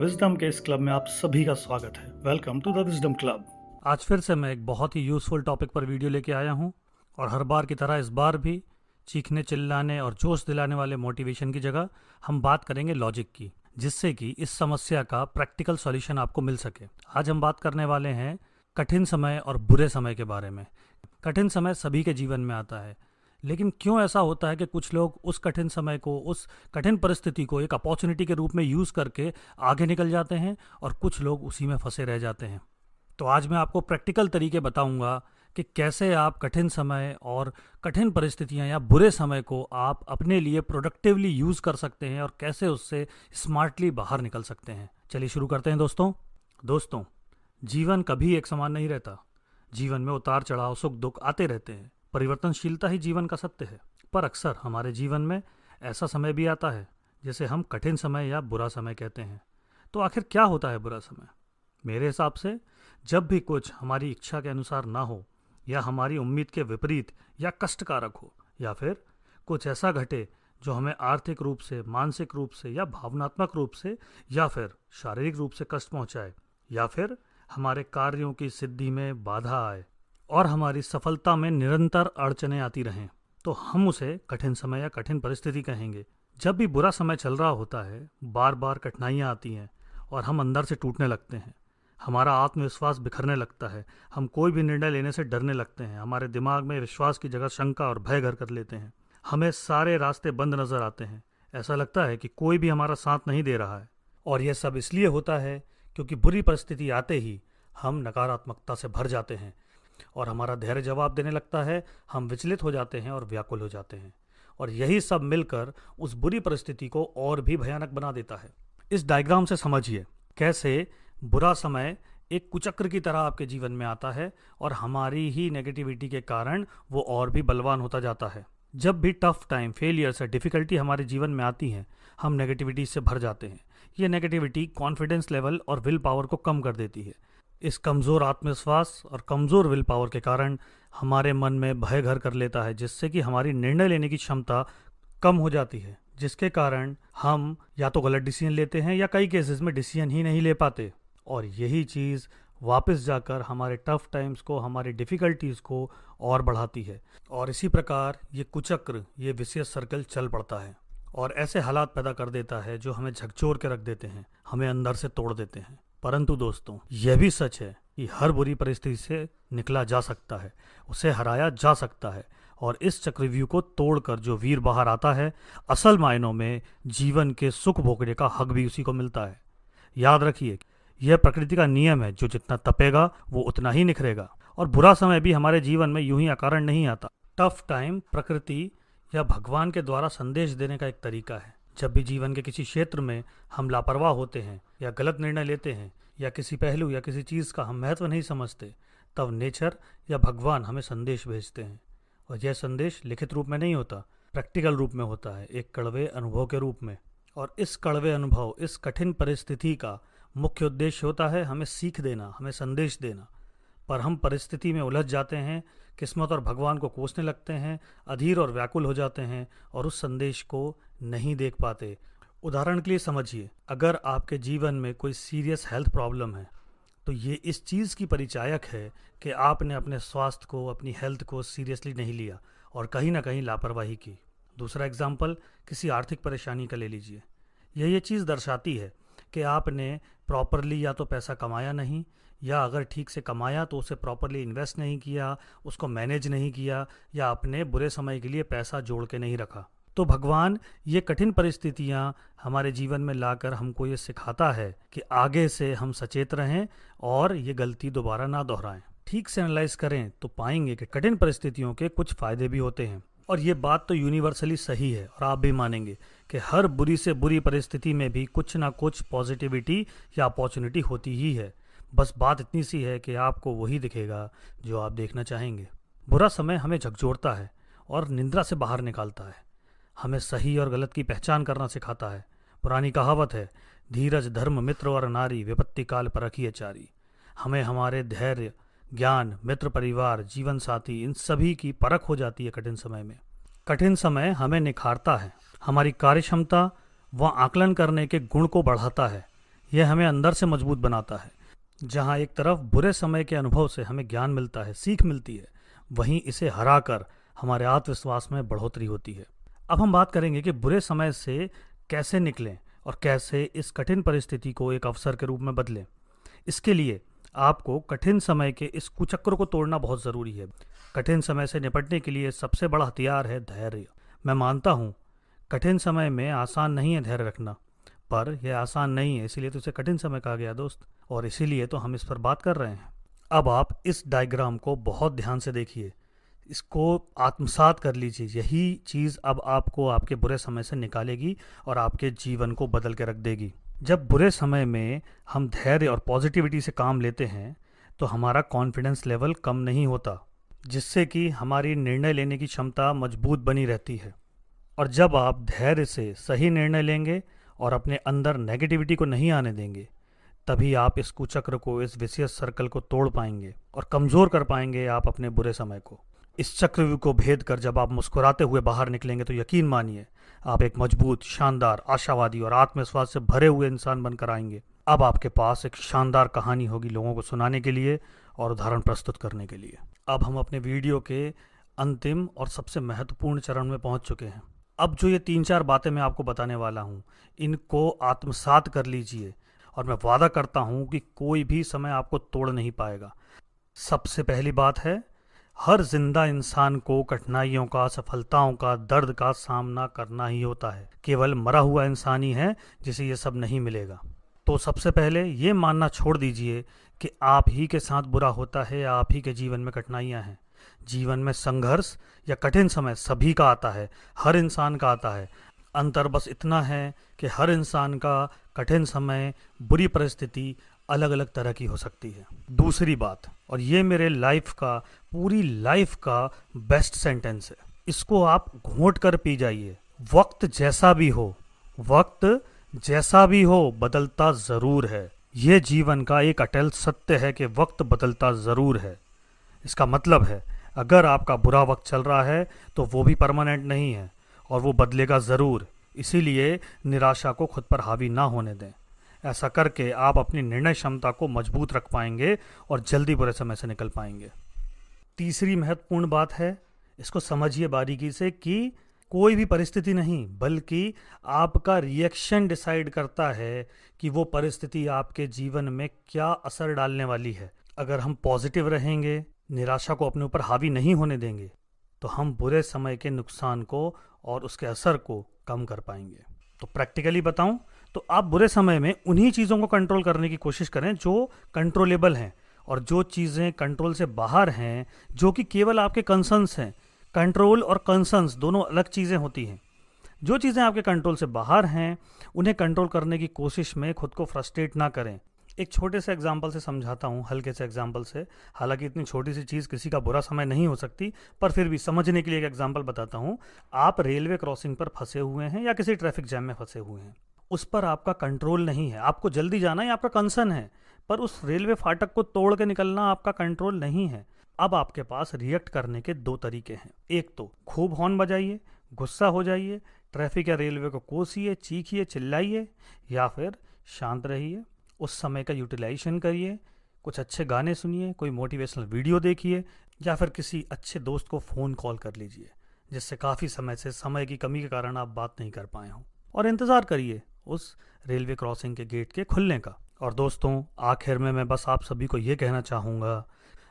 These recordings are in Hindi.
विजडम के इस क्लब में आप सभी का स्वागत है। Welcome to the Wisdom Club. आज फिर से मैं एक बहुत ही यूज़फुल टॉपिक पर वीडियो लेके आया हूँ और हर बार की तरह इस बार भी चीखने चिल्लाने और जोश दिलाने वाले मोटिवेशन की जगह हम बात करेंगे लॉजिक की, जिससे कि इस समस्या का प्रैक्टिकल सॉल्यूशन आपको मिल सके। आज हम बात करने वाले हैं कठिन समय और बुरे समय के बारे में। कठिन समय सभी के जीवन में आता है, लेकिन क्यों ऐसा होता है कि कुछ लोग उस कठिन समय को, उस कठिन परिस्थिति को एक अपॉर्चुनिटी के रूप में यूज़ करके आगे निकल जाते हैं और कुछ लोग उसी में फंसे रह जाते हैं। तो आज मैं आपको प्रैक्टिकल तरीके बताऊंगा कि कैसे आप कठिन समय और कठिन परिस्थितियां या बुरे समय को आप अपने लिए प्रोडक्टिवली यूज़ कर सकते हैं और कैसे उससे स्मार्टली बाहर निकल सकते हैं। चलिए शुरू करते हैं दोस्तों, जीवन कभी एक समान नहीं रहता। जीवन में उतार चढ़ाव, सुख दुख आते रहते हैं। परिवर्तनशीलता ही जीवन का सत्य है। पर अक्सर हमारे जीवन में ऐसा समय भी आता है जिसे हम कठिन समय या बुरा समय कहते हैं। तो आखिर क्या होता है बुरा समय? मेरे हिसाब से जब भी कुछ हमारी इच्छा के अनुसार ना हो, या हमारी उम्मीद के विपरीत या कष्टकारक हो, या फिर कुछ ऐसा घटे जो हमें आर्थिक रूप से, मानसिक रूप से या भावनात्मक रूप से या फिर शारीरिक रूप से कष्ट पहुंचाए, या फिर हमारे कार्यों की सिद्धि में बाधा आए और हमारी सफलता में निरंतर अड़चनें आती रहें, तो हम उसे कठिन समय या कठिन परिस्थिति कहेंगे। जब भी बुरा समय चल रहा होता है, बार बार कठिनाइयाँ आती हैं और हम अंदर से टूटने लगते हैं। हमारा आत्मविश्वास बिखरने लगता है। हम कोई भी निर्णय लेने से डरने लगते हैं। हमारे दिमाग में विश्वास की जगह शंका और भय घर कर लेते हैं। हमें सारे रास्ते बंद नजर आते हैं। ऐसा लगता है कि कोई भी हमारा साथ नहीं दे रहा है। और यह सब इसलिए होता है क्योंकि बुरी परिस्थिति आते ही हम नकारात्मकता से भर जाते हैं और हमारा धैर्य जवाब देने लगता है। हम विचलित हो जाते हैं और व्याकुल हो जाते हैं, और यही सब मिलकर उस बुरी परिस्थिति को और भी भयानक बना देता है। इस डायग्राम से समझिए कैसे बुरा समय एक कुचक्र की तरह आपके जीवन में आता है और हमारी ही नेगेटिविटी के कारण वो और भी बलवान होता जाता है। जब भी टफ टाइम, फेलियर्स या डिफिकल्टी हमारे जीवन में आती हैं, हम नेगेटिविटी से भर जाते हैं। ये नेगेटिविटी कॉन्फिडेंस लेवल और विल पावर को कम कर देती है। इस कमज़ोर आत्मविश्वास और कमज़ोर विल पावर के कारण हमारे मन में भय घर कर लेता है, जिससे कि हमारी निर्णय लेने की क्षमता कम हो जाती है, जिसके कारण हम या तो गलत डिसीजन लेते हैं या कई केसेस में डिसीजन ही नहीं ले पाते। और यही चीज़ वापस जाकर हमारे टफ टाइम्स को, हमारी डिफ़िकल्टीज़ को और बढ़ाती है। और इसी प्रकार ये कुचक्र, ये विशेष सर्कल चल पड़ता है और ऐसे हालात पैदा कर देता है जो हमें झकझोर के रख देते हैं, हमें अंदर से तोड़ देते हैं। परंतु दोस्तों, यह भी सच है कि हर बुरी परिस्थिति से निकला जा सकता है, उसे हराया जा सकता है। और इस चक्रव्यूह को तोड़कर जो वीर बाहर आता है, असल मायनों में जीवन के सुख भोगने का हक भी उसी को मिलता है। याद रखिए, यह प्रकृति का नियम है, जो जितना तपेगा वो उतना ही निखरेगा। और बुरा समय भी हमारे जीवन में यूं ही अकारण नहीं आता। टफ टाइम प्रकृति या भगवान के द्वारा संदेश देने का एक तरीका है। जब भी जीवन के किसी क्षेत्र में हम लापरवाह होते हैं या गलत निर्णय लेते हैं या किसी पहलू या किसी चीज़ का हम महत्व नहीं समझते, तब नेचर या भगवान हमें संदेश भेजते हैं। और यह संदेश लिखित रूप में नहीं होता, प्रैक्टिकल रूप में होता है, एक कड़वे अनुभव के रूप में। और इस कड़वे अनुभव, इस कठिन परिस्थिति का मुख्य उद्देश्य होता है हमें सीख देना, हमें संदेश देना। पर हम परिस्थिति में उलझ जाते हैं, किस्मत और भगवान को कोसने लगते हैं, अधीर और व्याकुल हो जाते हैं और उस संदेश को नहीं देख पाते। उदाहरण के लिए समझिए, अगर आपके जीवन में कोई सीरियस हेल्थ प्रॉब्लम है, तो ये इस चीज़ की परिचायक है कि आपने अपने स्वास्थ्य को, अपनी हेल्थ को सीरियसली नहीं लिया और कहीं ना कहीं लापरवाही की। दूसरा एग्जाम्पल किसी आर्थिक परेशानी का ले लीजिए। ये चीज़ दर्शाती है कि आपने प्रॉपरली या तो पैसा कमाया नहीं, या अगर ठीक से कमाया तो उसे प्रॉपरली इन्वेस्ट नहीं किया, उसको मैनेज नहीं किया, या अपने बुरे समय के लिए पैसा जोड़ के नहीं रखा। तो भगवान ये कठिन परिस्थितियां हमारे जीवन में लाकर हमको ये सिखाता है कि आगे से हम सचेत रहें और ये गलती दोबारा ना दोहराएं। ठीक से एनालाइज करें तो पाएंगे कि कठिन परिस्थितियों के कुछ फायदे भी होते हैं। और ये बात तो यूनिवर्सली सही है और आप भी मानेंगे कि हर बुरी से बुरी परिस्थिति में भी कुछ ना कुछ पॉजिटिविटी या अपॉर्चुनिटी होती ही है। बस बात इतनी सी है कि आपको वही दिखेगा जो आप देखना चाहेंगे। बुरा समय हमें झकझोरता है और निंद्रा से बाहर निकालता है, हमें सही और गलत की पहचान करना सिखाता है। पुरानी कहावत है, धीरज धर्म मित्र और नारी, विपत्ति काल परखिए चारी। हमें हमारे धैर्य, ज्ञान, मित्र, परिवार, जीवन साथी, इन सभी की परख हो जाती है कठिन समय में। कठिन समय हमें निखारता है, हमारी कार्यक्षमता व आकलन करने के गुण को बढ़ाता है। यह हमें अंदर से मजबूत बनाता है। जहाँ एक तरफ बुरे समय के अनुभव से हमें ज्ञान मिलता है, सीख मिलती है, वहीं इसे हराकर हमारे आत्मविश्वास में बढ़ोतरी होती है। अब हम बात करेंगे कि बुरे समय से कैसे निकलें और कैसे इस कठिन परिस्थिति को एक अवसर के रूप में बदलें। इसके लिए आपको कठिन समय के इस कुचक्र को तोड़ना बहुत ज़रूरी है। कठिन समय से निपटने के लिए सबसे बड़ा हथियार है धैर्य। मैं मानता हूँ कठिन समय में आसान नहीं है धैर्य रखना, पर यह आसान नहीं है, इसीलिए तो इसे कठिन समय कहा गया दोस्त, और इसीलिए तो हम इस पर बात कर रहे हैं। अब आप इस डायग्राम को बहुत ध्यान से देखिए, इसको आत्मसात कर लीजिए। यही चीज़ अब आपको आपके बुरे समय से निकालेगी और आपके जीवन को बदल के रख देगी। जब बुरे समय में हम धैर्य और पॉजिटिविटी से काम लेते हैं तो हमारा कॉन्फिडेंस लेवल कम नहीं होता, जिससे कि हमारी निर्णय लेने की क्षमता मजबूत बनी रहती है। और जब आप धैर्य से सही निर्णय लेंगे और अपने अंदर नेगेटिविटी को नहीं आने देंगे, तभी आप इस कुचक्र को, इस विशियस सर्कल को तोड़ पाएंगे और कमज़ोर कर पाएंगे आप अपने बुरे समय को। इस चक्रव्यूह को भेद कर जब आप मुस्कुराते हुए बाहर निकलेंगे तो यकीन मानिए आप एक मजबूत, शानदार, आशावादी और आत्मविश्वास से भरे हुए इंसान बनकर आएंगे। अब आपके पास एक शानदार कहानी होगी लोगों को सुनाने के लिए और उदाहरण प्रस्तुत करने के लिए। अब हम अपने वीडियो के अंतिम और सबसे महत्वपूर्ण चरण में पहुंच चुके हैं। अब जो ये 3-4 बातें मैं आपको बताने वाला हूँ, इनको आत्मसात कर लीजिए और मैं वादा करता हूँ कि कोई भी समय आपको तोड़ नहीं पाएगा। सबसे पहली बात है, हर जिंदा इंसान को कठिनाइयों का, सफलताओं का, दर्द का सामना करना ही होता है। केवल मरा हुआ इंसान ही है जिसे ये सब नहीं मिलेगा। तो सबसे पहले ये मानना छोड़ दीजिए कि आप ही के साथ बुरा होता है या आप ही के जीवन में कठिनाइयाँ हैं। जीवन में संघर्ष या कठिन समय सभी का आता है, हर इंसान का आता है। अंतर बस इतना है कि हर इंसान का कठिन समय, बुरी परिस्थिति अलग अलग तरह की हो सकती है। दूसरी बात, और ये मेरे लाइफ का, पूरी लाइफ का बेस्ट सेंटेंस है, इसको आप घोंट कर पी जाइए। वक्त जैसा भी हो, वक्त जैसा भी हो, बदलता जरूर है। ये जीवन का एक अटल सत्य है कि वक्त बदलता जरूर है। इसका मतलब है अगर आपका बुरा वक्त चल रहा है तो वो भी परमानेंट नहीं है और वो बदलेगा ज़रूर। इसीलिए निराशा को खुद पर हावी ना होने दें। ऐसा करके आप अपनी निर्णय क्षमता को मजबूत रख पाएंगे और जल्दी बुरे समय से निकल पाएंगे। तीसरी महत्वपूर्ण बात है, इसको समझिए बारीकी से, कि कोई भी परिस्थिति नहीं बल्कि आपका रिएक्शन डिसाइड करता है कि वो परिस्थिति आपके जीवन में क्या असर डालने वाली है। अगर हम पॉजिटिव रहेंगे, निराशा को अपने ऊपर हावी नहीं होने देंगे, तो हम बुरे समय के नुकसान को और उसके असर को कम कर पाएंगे। तो प्रैक्टिकली बताऊं तो आप बुरे समय में उन्हीं चीज़ों को कंट्रोल करने की कोशिश करें जो कंट्रोलेबल हैं, और जो चीज़ें कंट्रोल से बाहर हैं, जो कि केवल आपके कंसर्न्स हैं। कंट्रोल और कंसर्न्स दोनों अलग चीज़ें होती हैं। जो चीज़ें आपके कंट्रोल से बाहर हैं उन्हें कंट्रोल करने की कोशिश में खुद को फ्रस्ट्रेट ना करें। एक छोटे से एग्जाम्पल से समझाता हूँ, हल्के से एग्जाम्पल से। हालांकि इतनी छोटी सी चीज़ किसी का बुरा समय नहीं हो सकती, पर फिर भी समझने के लिए एक एग्जाम्पल बताता हूँ। आप रेलवे क्रॉसिंग पर फंसे हुए हैं या किसी ट्रैफिक जैम में फंसे हुए हैं। उस पर आपका कंट्रोल नहीं है, आपको जल्दी जाना है, आपका कंसर्न है, पर उस रेलवे फाटक को तोड़ के निकलना आपका कंट्रोल नहीं है। अब आपके पास रिएक्ट करने के 2 तरीके हैं। एक तो खूब हॉर्न बजाइए, गुस्सा हो जाइए, ट्रैफिक या रेलवे को कोसिए, चीखिए, चिल्लाइए, या फिर शांत रहिए, उस समय का यूटिलाइजेशन करिए, कुछ अच्छे गाने सुनिए, कोई मोटिवेशनल वीडियो देखिए, या फिर किसी अच्छे दोस्त को फ़ोन कॉल कर लीजिए जिससे काफ़ी समय से समय की कमी के कारण आप बात नहीं कर पाए हों, और इंतज़ार करिए उस रेलवे क्रॉसिंग के गेट के खुलने का। और दोस्तों, आखिर में मैं बस आप सभी को ये कहना चाहूँगा,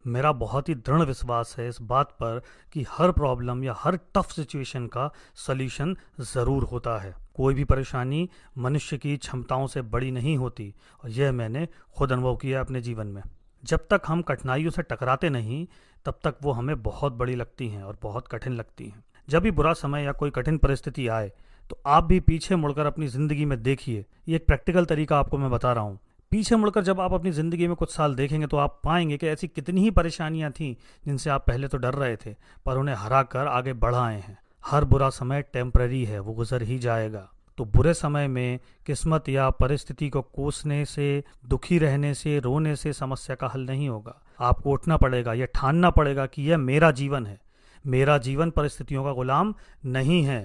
मेरा बहुत ही दृढ़ विश्वास है इस बात पर कि हर प्रॉब्लम या हर टफ सिचुएशन का सॉल्यूशन ज़रूर होता है। कोई भी परेशानी मनुष्य की क्षमताओं से बड़ी नहीं होती, और यह मैंने खुद अनुभव किया अपने जीवन में। जब तक हम कठिनाइयों से टकराते नहीं, तब तक वो हमें बहुत बड़ी लगती हैं और बहुत कठिन लगती हैं। जब भी बुरा समय या कोई कठिन परिस्थिति आए तो आप भी पीछे मुड़कर अपनी ज़िंदगी में देखिए। ये एक प्रैक्टिकल तरीका आपको मैं बता रहा हूँ। पीछे मुड़कर जब आप अपनी ज़िंदगी में कुछ साल देखेंगे तो आप पाएंगे कि ऐसी कितनी ही परेशानियां थीं जिनसे आप पहले तो डर रहे थे, पर उन्हें हरा कर आगे बढ़ आए हैं। हर बुरा समय टेम्पररी है, वो गुजर ही जाएगा। तो बुरे समय में किस्मत या परिस्थिति को कोसने से, दुखी रहने से, रोने से समस्या का हल नहीं होगा। आपको उठना पड़ेगा, यह ठानना पड़ेगा कि यह मेरा जीवन है। मेरा जीवन परिस्थितियों का गुलाम नहीं है।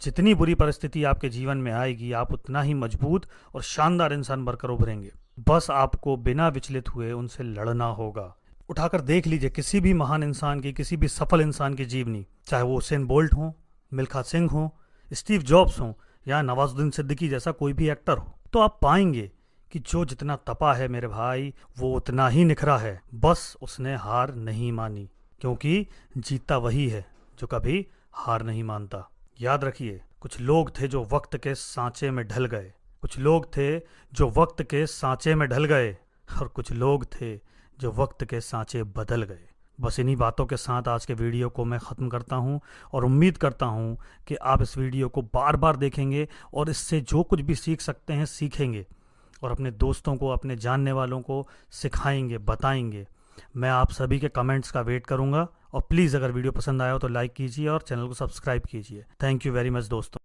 जितनी बुरी परिस्थिति आपके जीवन में आएगी, आप उतना ही मजबूत और शानदार इंसान बनकर उभरेंगे। बस आपको बिना विचलित हुए उनसे लड़ना होगा। उठाकर देख लीजिए किसी भी महान इंसान की, किसी भी सफल इंसान की जीवनी, चाहे वो उसेन बोल्ट हो, मिल्खा सिंह हो, स्टीव जॉब्स हो या नवाजुद्दीन सिद्दीकी जैसा कोई भी एक्टर हो, तो आप पाएंगे कि जो जितना तपा है मेरे भाई, वो उतना ही निखरा है। बस उसने हार नहीं मानी, क्योंकि जीता वही है जो कभी हार नहीं मानता। याद रखिए, कुछ लोग थे जो वक्त के सांचे में ढल गए, कुछ लोग थे जो वक्त के सांचे में ढल गए, और कुछ लोग थे जो वक्त के सांचे बदल गए। बस इन्हीं बातों के साथ आज के वीडियो को मैं ख़त्म करता हूं और उम्मीद करता हूं कि आप इस वीडियो को बार बार देखेंगे और इससे जो कुछ भी सीख सकते हैं सीखेंगे, और अपने दोस्तों को, अपने जानने वालों को सिखाएंगे, बताएंगे। मैं आप सभी के कमेंट्स का वेट करूंगा, और प्लीज़ अगर वीडियो पसंद आया हो तो लाइक कीजिए और चैनल को सब्सक्राइब कीजिए। थैंक यू वेरी मच दोस्तों।